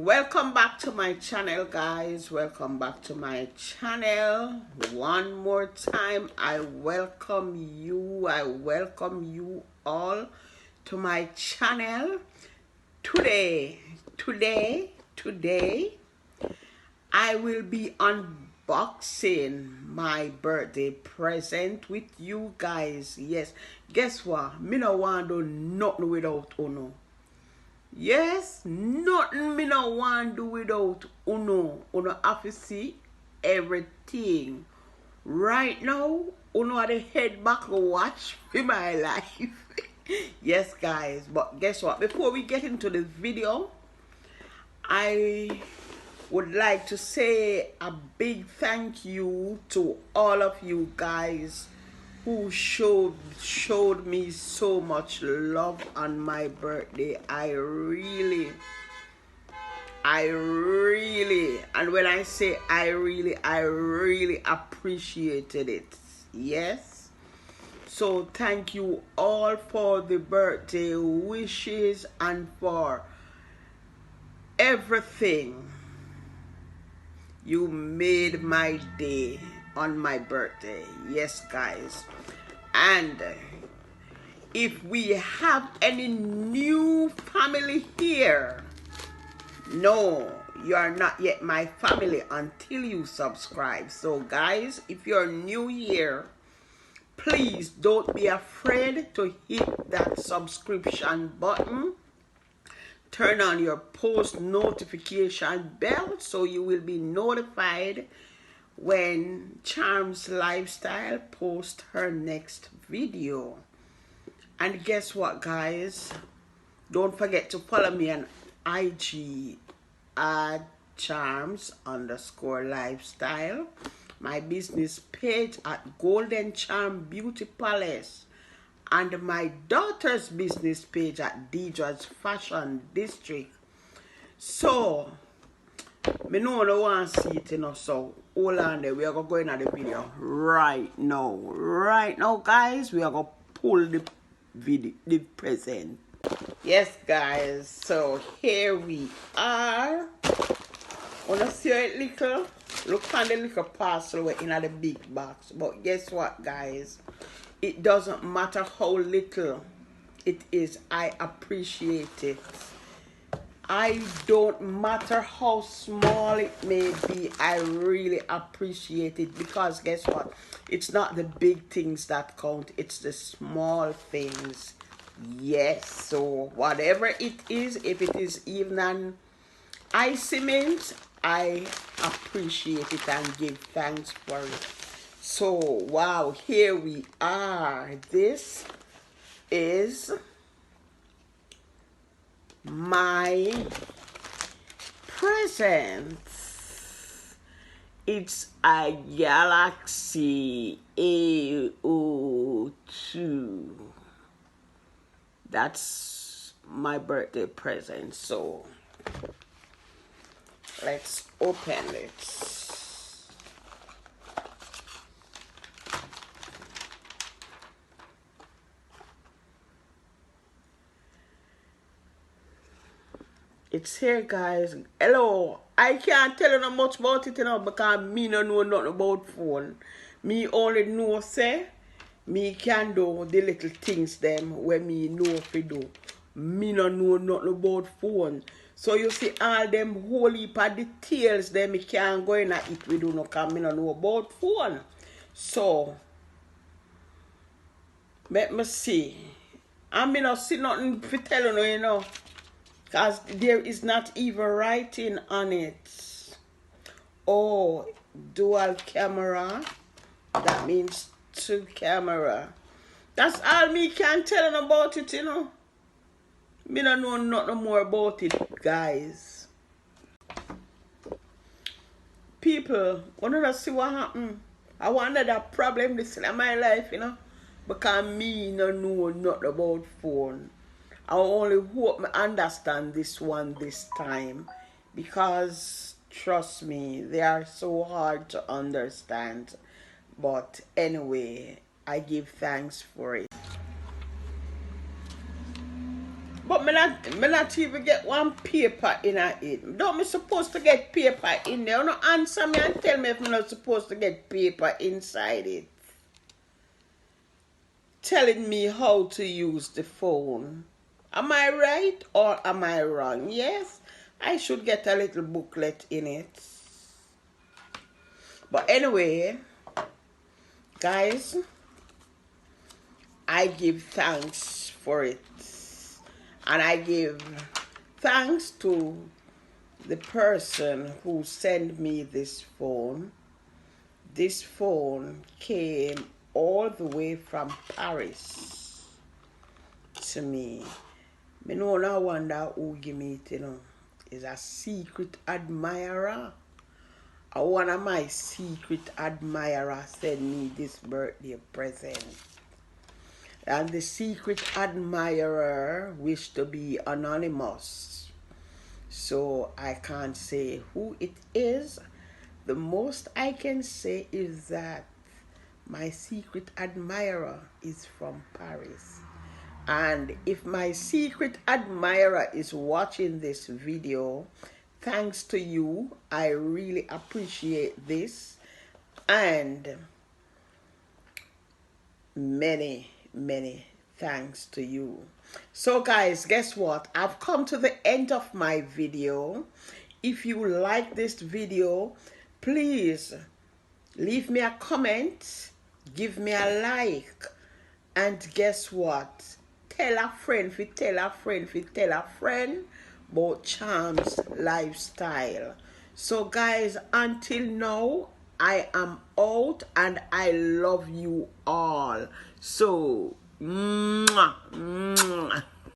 Welcome back to my channel, guys. Welcome back to my channel. One more time, I welcome you all to my channel. Today I will be unboxing my birthday present with you guys. Yes, guess what? Me no want to do nothing without Uno. Yes, nothing me no want do without Uno. Uno have to see everything. Right now, Uno are the head back watch for my life. Yes, guys, but guess what? Before we get into the video, I would like to say a big thank you to all of you guys who showed me so much love on my birthday. I really, and when I say I really appreciated it. Yes. So thank you all for the birthday wishes and for everything. You made my day on my birthday. Yes, guys. And if we have any new family here, no, you are not yet my family until you subscribe. So guys, if you're new here, please don't be afraid to hit that subscription button. Turn on your post notification bell so you will be notified when Charms Lifestyle posts her next video. And guess what, guys? Don't forget to follow me on IG at Charms_Lifestyle. My business page at Golden Charm Beauty Palace. And my daughter's business page at Deidra's Fashion District. So, me know I want to see it, you know, so hold on there. We are going to go into the video right now. Right now, guys, we are going to pull the present. Yes, guys, so here we are. Wanna see it little? Look on the little parcel in the big box. But guess what, guys? It doesn't matter how little it is, I appreciate it. I don't matter how small it may be, I really appreciate it, because guess what? It's not the big things that count, it's the small things. Yes, so whatever it is, if it is even an ice mint, I appreciate it and give thanks for it. So, wow, here we are. This is my present. It's a Galaxy A02. That's my birthday present. So, let's open it. It's here, guys. Hello. I can't tell you no much about it, you know, because me no know nothing about phone. Me only know, say, me can do the little things them where me know if we do. Me no know nothing about phone. So you see all them whole heap of details them me can't go in at it we do no, because me no know about phone. So, let me see. And me no see nothing to tell you, you know. Because there is not even writing on it. Oh, dual camera. That means 2 camera. That's all me can tell you about it, you know. Me don't know nothing more about it, guys. People, wanna not see what happened? I want that problem this in my life, you know. Because me no know nothing about phone. I only hope me understand this one this time, because trust me, they are so hard to understand. But anyway, I give thanks for it. But me not even get one paper in it. Don't me supposed to get paper in there? You no answer me and tell me if me not supposed to get paper inside it. Telling me how to use the phone. Am I right or am I wrong? Yes, I should get a little booklet in it. But anyway, guys, I give thanks for it. And I give thanks to the person who sent me this phone. This phone came all the way from Paris to me. Me no wonder who give me it, you know. Is a secret admirer. One of my secret admirers sent me this birthday present. And the secret admirer wished to be anonymous. So I can't say who it is. The most I can say is that my secret admirer is from Paris. And if my secret admirer is watching this video, thanks to you. I really appreciate this. And many thanks to you. So guys, guess what? I've come to the end of my video. If you like this video, please leave me a comment, give me a like, and guess what? Tell a friend, tell a friend about Charms Lifestyle. So guys, until now, I am out and I love you all. So, mwah, mwah.